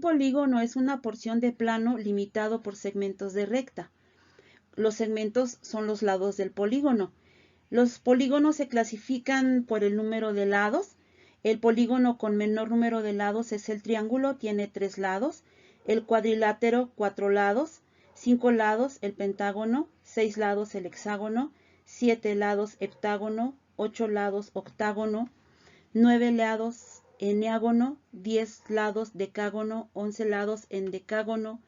polígono es una porción de plano limitado por segmentos de recta. Los segmentos son los lados del polígono. Los polígonos se clasifican por el número de lados. El polígono con menor número de lados es el triángulo, tiene 3 lados. El cuadrilátero, 4 lados. 5 lados, el pentágono. 6 lados, el hexágono. 7 lados, heptágono. 8 lados, octágono. 9 lados, eneágono. 10 lados, decágono. 11 lados, endecágono.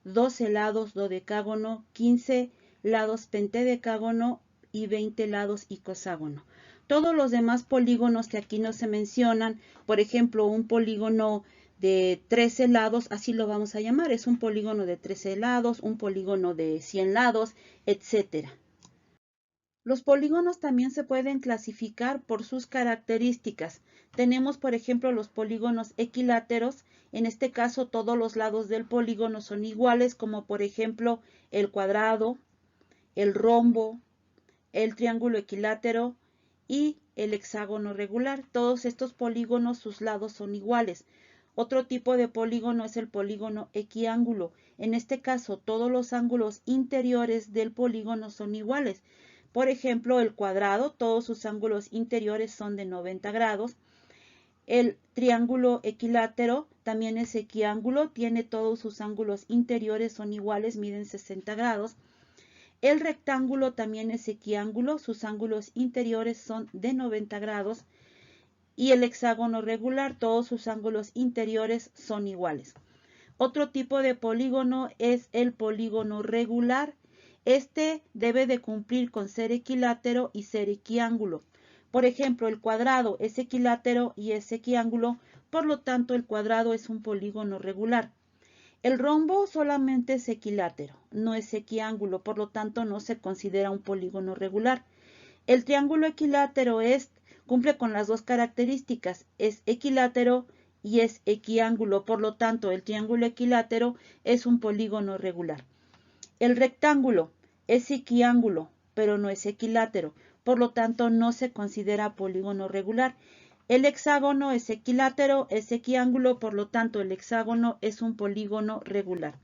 12 lados, dodecágono. 15 lados, pentadecágono. Y 20 lados icoságono. Todos los demás polígonos que aquí no se mencionan, por ejemplo, un polígono de 13 lados, así lo vamos a llamar, es un polígono de 13 lados, un polígono de 100 lados, etc. Los polígonos también se pueden clasificar por sus características. Tenemos, por ejemplo, los polígonos equiláteros. En este caso, todos los lados del polígono son iguales, como por ejemplo el cuadrado, el rombo, el triángulo equilátero y el hexágono regular. Todos estos polígonos, sus lados son iguales. Otro tipo de polígono es el polígono equiángulo. En este caso, todos los ángulos interiores del polígono son iguales. Por ejemplo, el cuadrado, todos sus ángulos interiores son de 90 grados. El triángulo equilátero también es equiángulo, tiene todos sus ángulos interiores, son iguales, miden 60 grados. El rectángulo también es equiángulo, sus ángulos interiores son de 90 grados. Y el hexágono regular, todos sus ángulos interiores son iguales. Otro tipo de polígono es el polígono regular. Este debe de cumplir con ser equilátero y ser equiángulo. Por ejemplo, el cuadrado es equilátero y es equiángulo, por lo tanto el cuadrado es un polígono regular. El rombo solamente es equilátero, no es equiángulo, por lo tanto no se considera un polígono regular. El triángulo equilátero cumple con las dos características, es equilátero y es equiángulo, por lo tanto el triángulo equilátero es un polígono regular. El rectángulo es equiángulo, pero no es equilátero, por lo tanto no se considera polígono regular. El hexágono es equilátero, es equiángulo, por lo tanto el hexágono es un polígono regular.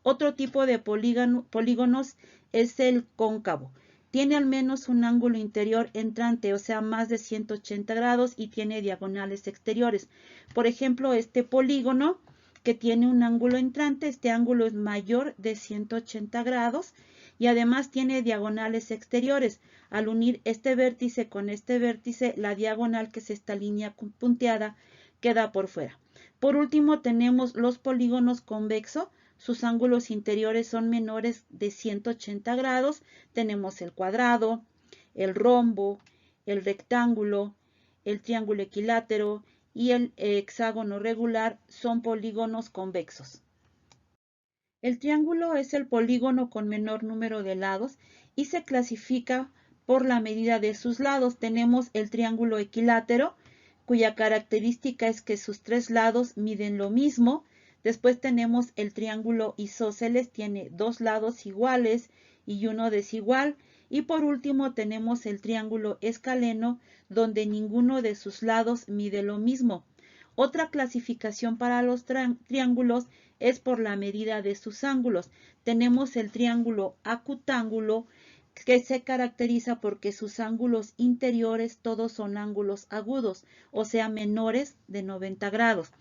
Otro tipo de polígonos es el cóncavo. Tiene al menos un ángulo interior entrante, o sea, más de 180 grados y tiene diagonales exteriores. Por ejemplo, este polígono que tiene un ángulo entrante, este ángulo es mayor de 180 grados y además tiene diagonales exteriores. Al unir este vértice con este vértice, la diagonal, que es esta línea punteada, queda por fuera. Por último, tenemos los polígonos convexos. Sus ángulos interiores son menores de 180 grados. Tenemos el cuadrado, el rombo, el rectángulo, el triángulo equilátero y el hexágono regular son polígonos convexos. El triángulo es el polígono con menor número de lados y se clasifica por la medida de sus lados. Tenemos el triángulo equilátero, cuya característica es que sus 3 lados miden lo mismo. Después tenemos el triángulo isósceles, tiene 2 lados iguales y uno desigual. Y por último tenemos el triángulo escaleno, donde ninguno de sus lados mide lo mismo. Otra clasificación para los triángulos es por la medida de sus ángulos. Tenemos el triángulo acutángulo, que se caracteriza porque sus ángulos interiores todos son ángulos agudos, o sea, menores de 90 grados.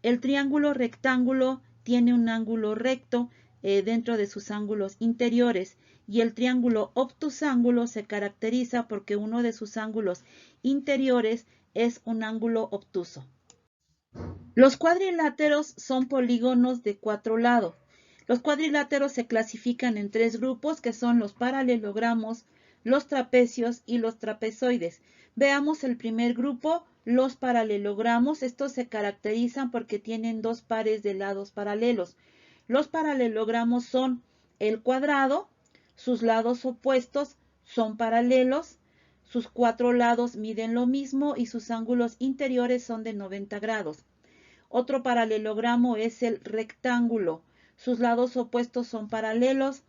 El triángulo rectángulo tiene un ángulo recto dentro de sus ángulos interiores, y el triángulo obtusángulo se caracteriza porque uno de sus ángulos interiores es un ángulo obtuso. Los cuadriláteros son polígonos de 4 lados. Los cuadriláteros se clasifican en 3 grupos, que son los paralelogramos, los trapecios y los trapezoides. Veamos el primer grupo, los paralelogramos. Estos se caracterizan porque tienen 2 pares de lados paralelos. Los paralelogramos son el cuadrado, sus lados opuestos son paralelos, sus 4 lados miden lo mismo y sus ángulos interiores son de 90 grados. Otro paralelogramo es el rectángulo. Sus lados opuestos son paralelos,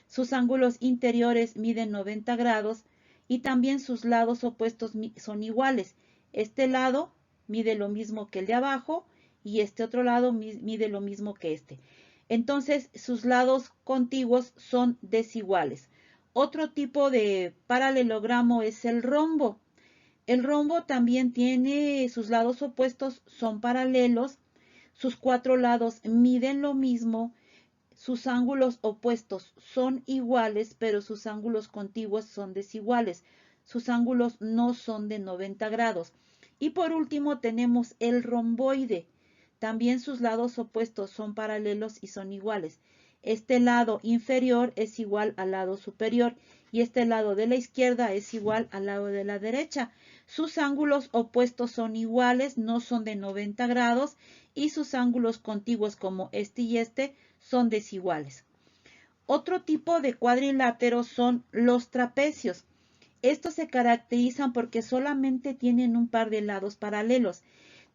sus ángulos interiores miden 90 grados y también sus lados opuestos son iguales. Este lado mide lo mismo que el de abajo y este otro lado mide lo mismo que este. Entonces, sus lados contiguos son desiguales. Otro tipo de paralelogramo es el rombo. El rombo también tiene sus lados opuestos, son paralelos, sus cuatro lados miden lo mismo, sus ángulos opuestos son iguales, pero sus ángulos contiguos son desiguales. Sus ángulos no son de 90 grados. Y por último tenemos el romboide. También sus lados opuestos son paralelos y son iguales. Este lado inferior es igual al lado superior y este lado de la izquierda es igual al lado de la derecha. Sus ángulos opuestos son iguales, no son de 90 grados y sus ángulos contiguos como este y este son desiguales. Otro tipo de cuadriláteros son los trapecios. Estos se caracterizan porque solamente tienen un par de lados paralelos.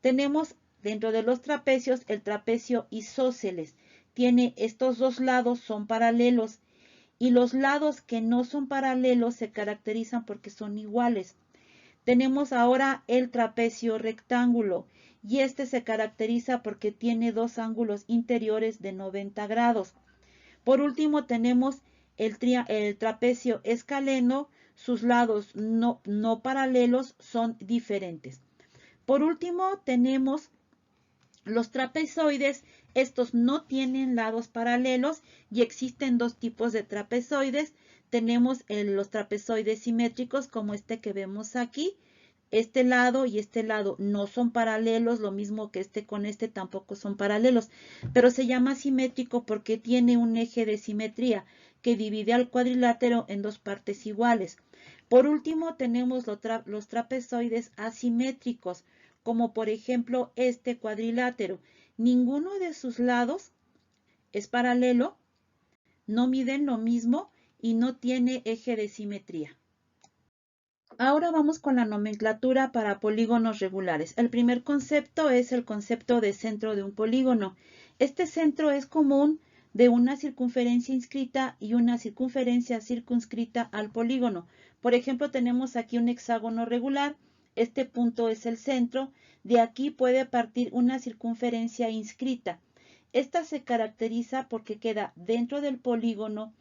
Tenemos dentro de los trapecios el trapecio isósceles. Tiene estos dos lados, son paralelos, y los lados que no son paralelos se caracterizan porque son iguales. Tenemos ahora el trapecio rectángulo y este se caracteriza porque tiene dos ángulos interiores de 90 grados. Por último tenemos el trapecio escaleno, sus lados no paralelos son diferentes. Por último tenemos los trapezoides, estos no tienen lados paralelos y existen dos tipos de trapezoides. Tenemos los trapezoides simétricos como este que vemos aquí. Este lado y este lado no son paralelos, lo mismo que este con este tampoco son paralelos, pero se llama simétrico porque tiene un eje de simetría que divide al cuadrilátero en dos partes iguales. Por último tenemos los trapezoides asimétricos, como por ejemplo este cuadrilátero. Ninguno de sus lados es paralelo, no miden lo mismo y no tiene eje de simetría. Ahora vamos con la nomenclatura para polígonos regulares. El primer concepto es el concepto de centro de un polígono. Este centro es común de una circunferencia inscrita y una circunferencia circunscrita al polígono. Por ejemplo, tenemos aquí un hexágono regular. Este punto es el centro. De aquí puede partir una circunferencia inscrita. Esta se caracteriza porque queda dentro del polígono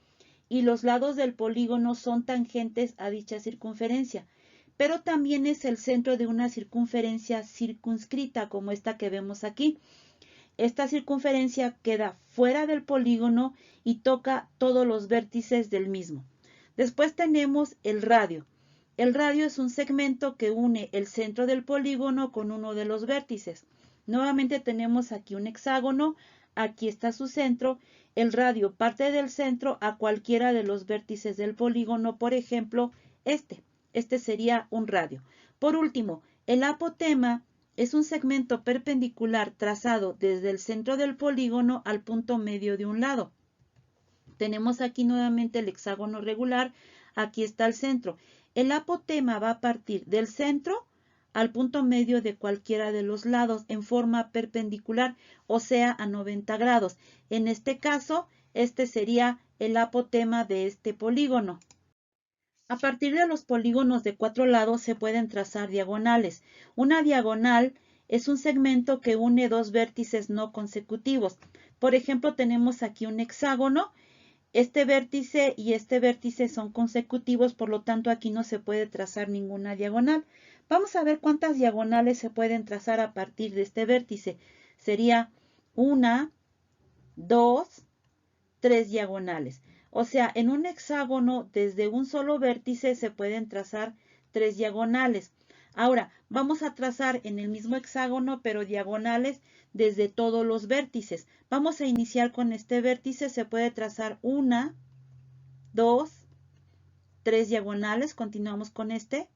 y los lados del polígono son tangentes a dicha circunferencia, pero también es el centro de una circunferencia circunscrita como esta que vemos aquí. Esta circunferencia queda fuera del polígono y toca todos los vértices del mismo. Después tenemos el radio. El radio es un segmento que une el centro del polígono con uno de los vértices. Nuevamente tenemos aquí un hexágono, aquí está su centro. El radio parte del centro a cualquiera de los vértices del polígono, por ejemplo, este sería un radio. Por último, el apotema es un segmento perpendicular trazado desde el centro del polígono al punto medio de un lado. Tenemos aquí nuevamente el hexágono regular, aquí está el centro. El apotema va a partir del centro al punto medio de cualquiera de los lados en forma perpendicular, o sea, a 90 grados. En este caso, este sería el apotema de este polígono. A partir de los polígonos de 4 lados se pueden trazar diagonales. Una diagonal es un segmento que une dos vértices no consecutivos. Por ejemplo, tenemos aquí un hexágono. Este vértice y este vértice son consecutivos, por lo tanto aquí no se puede trazar ninguna diagonal. Vamos a ver cuántas diagonales se pueden trazar a partir de este vértice. Sería 1, 2, 3 diagonales. O sea, en un hexágono desde un solo vértice se pueden trazar 3 diagonales. Ahora, vamos a trazar en el mismo hexágono, pero diagonales desde todos los vértices. Vamos a iniciar con este vértice, se puede trazar 1, 2, 3 diagonales, continuamos con este,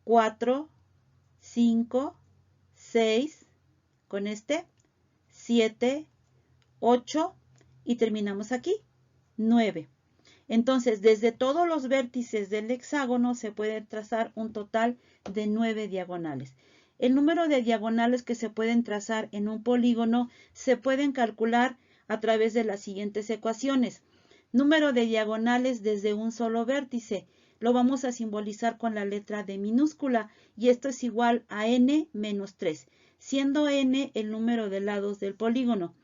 4, 5, 6, con este, 7, 8 y terminamos aquí, 9. Entonces, desde todos los vértices del hexágono se puede trazar un total de 9 diagonales. El número de diagonales que se pueden trazar en un polígono se pueden calcular a través de las siguientes ecuaciones. Número de diagonales desde un solo vértice. Lo vamos a simbolizar con la letra D minúscula y esto es igual a n menos 3. siendo n el número de lados del polígono.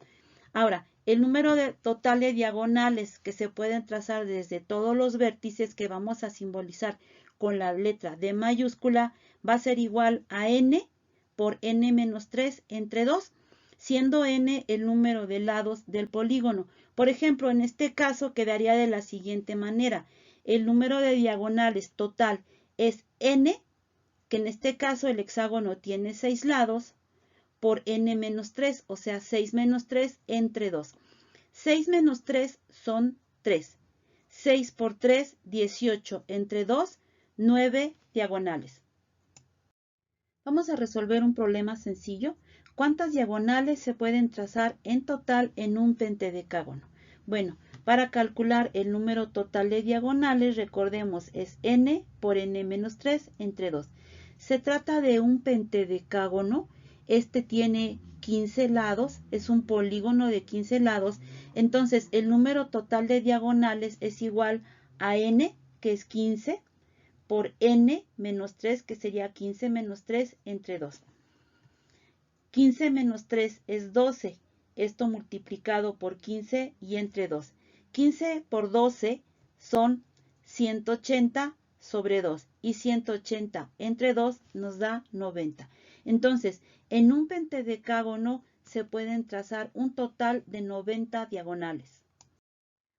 Ahora, el número total de diagonales que se pueden trazar desde todos los vértices que vamos a simbolizar con la letra D mayúscula va a ser igual a n por n menos 3 entre 2, siendo n el número de lados del polígono. Por ejemplo, en este caso quedaría de la siguiente manera. El número de diagonales total es n, que en este caso el hexágono tiene 6 lados, por n menos 3, o sea, 6 menos 3 entre 2. 6 menos 3 son 3. 6 por 3, 18 entre 2, 9 diagonales. Vamos a resolver un problema sencillo. ¿Cuántas diagonales se pueden trazar en total en un pentadecágono? Bueno, para calcular el número total de diagonales, recordemos, es n por n menos 3 entre 2. Se trata de un pentadecágono. Este tiene 15 lados, es un polígono de 15 lados. Entonces, el número total de diagonales es igual a n, que es 15, por n menos 3, que sería 15 menos 3 entre 2. 15 menos 3 es 12. Esto multiplicado por 15 y entre 2. 15 por 12 son 180 sobre 2. Y 180 entre 2 nos da 90. Entonces, en un pentadecágono se pueden trazar un total de 90 diagonales.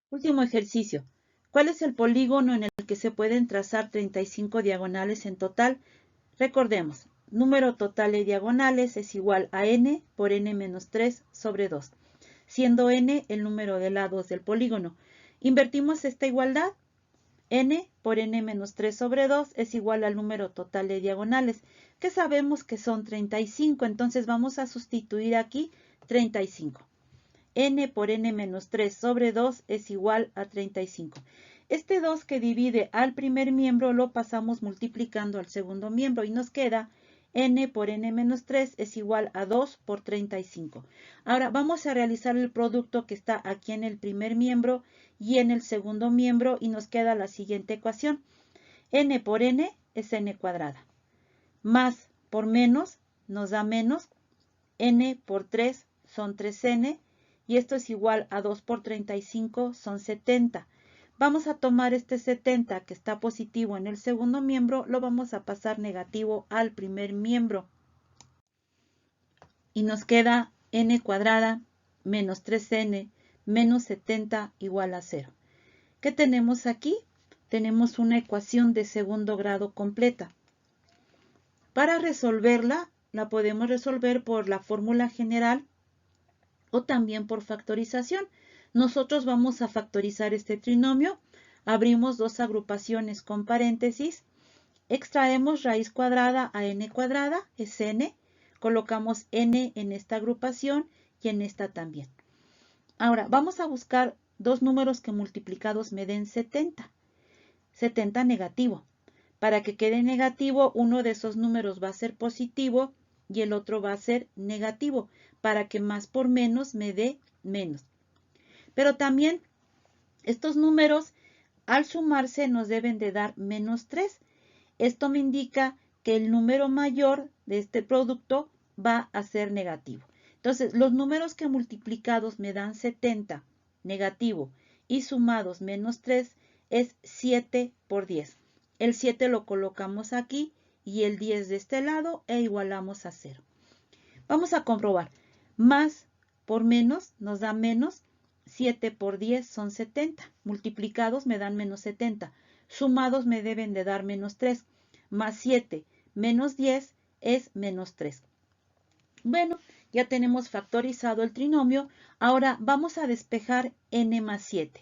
Último ejercicio. ¿Cuál es el polígono en el que se pueden trazar 35 diagonales en total? Recordemos, número total de diagonales es igual a n por n menos 3 sobre 2, siendo n el número de lados del polígono. Invertimos esta igualdad. N por n menos 3 sobre 2 es igual al número total de diagonales, que sabemos que son 35, entonces vamos a sustituir aquí 35. N por n menos 3 sobre 2 es igual a 35. Este 2 que divide al primer miembro lo pasamos multiplicando al segundo miembro y nos queda n por n menos 3 es igual a 2 por 35. Ahora vamos a realizar el producto que está aquí en el primer miembro y en el segundo miembro y nos queda la siguiente ecuación. N por n es n cuadrada. Más por menos nos da menos. N por 3 son 3n. Y esto es igual a 2 por 35 son 70. Vamos a tomar este 70 que está positivo en el segundo miembro, lo vamos a pasar negativo al primer miembro. Y nos queda n cuadrada menos 3n menos 70 igual a 0. ¿Qué tenemos aquí? Tenemos una ecuación de segundo grado completa. Para resolverla, la podemos resolver por la fórmula general o también por factorización. Nosotros vamos a factorizar este trinomio. Abrimos dos agrupaciones con paréntesis. Extraemos raíz cuadrada a n cuadrada, es n. Colocamos n en esta agrupación y en esta también. Ahora, vamos a buscar dos números que multiplicados me den 70. 70 negativo. Para que quede negativo, uno de esos números va a ser positivo y el otro va a ser negativo, para que más por menos me dé menos. Pero también estos números al sumarse nos deben de dar menos 3. Esto me indica que el número mayor de este producto va a ser negativo. Entonces, los números que multiplicados me dan 70 negativo y sumados menos 3 es 7 por 10. El 7 lo colocamos aquí y el 10 de este lado e igualamos a 0. Vamos a comprobar. Más por menos nos da menos. 7 por 10 son 70. Multiplicados me dan menos 70. Sumados me deben de dar menos 3. Más 7 menos 10 es menos 3. Bueno, ya tenemos factorizado el trinomio. Ahora vamos a despejar n más 7.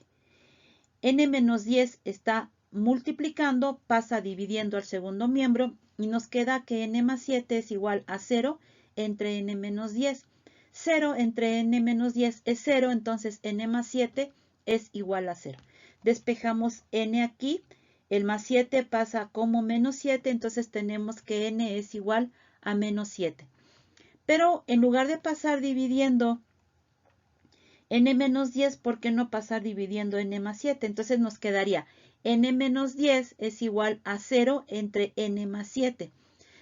N menos 10 está multiplicando, pasa dividiendo al segundo miembro y nos queda que n más 7 es igual a 0 entre n menos 10. 0 entre n menos 10 es 0, entonces n más 7 es igual a 0. Despejamos n aquí, el más 7 pasa como menos 7, entonces tenemos que n es igual a menos 7. Pero en lugar de pasar dividiendo n menos 10, ¿por qué no pasar dividiendo n más 7? Entonces nos quedaría n menos 10 es igual a 0 entre n más 7.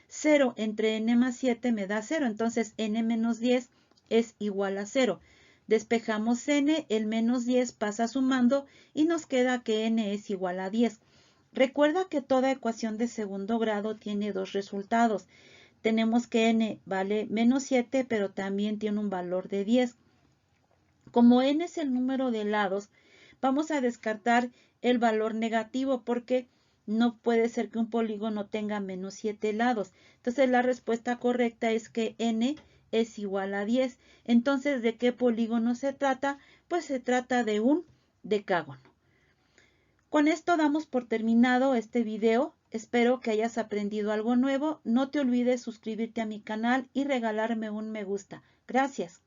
0 entre n más 7 me da 0, entonces n menos 10 es igual a 0. Despejamos n, el menos 10 pasa sumando y nos queda que n es igual a 10. Recuerda que toda ecuación de segundo grado tiene dos resultados. Tenemos que n vale menos 7, pero también tiene un valor de 10. Como n es el número de lados, vamos a descartar el valor negativo porque no puede ser que un polígono tenga menos 7 lados. Entonces la respuesta correcta es que n es igual a 10. Entonces, ¿de qué polígono se trata? Pues se trata de un decágono. Con esto damos por terminado este video. Espero que hayas aprendido algo nuevo. No te olvides suscribirte a mi canal y regalarme un me gusta. Gracias.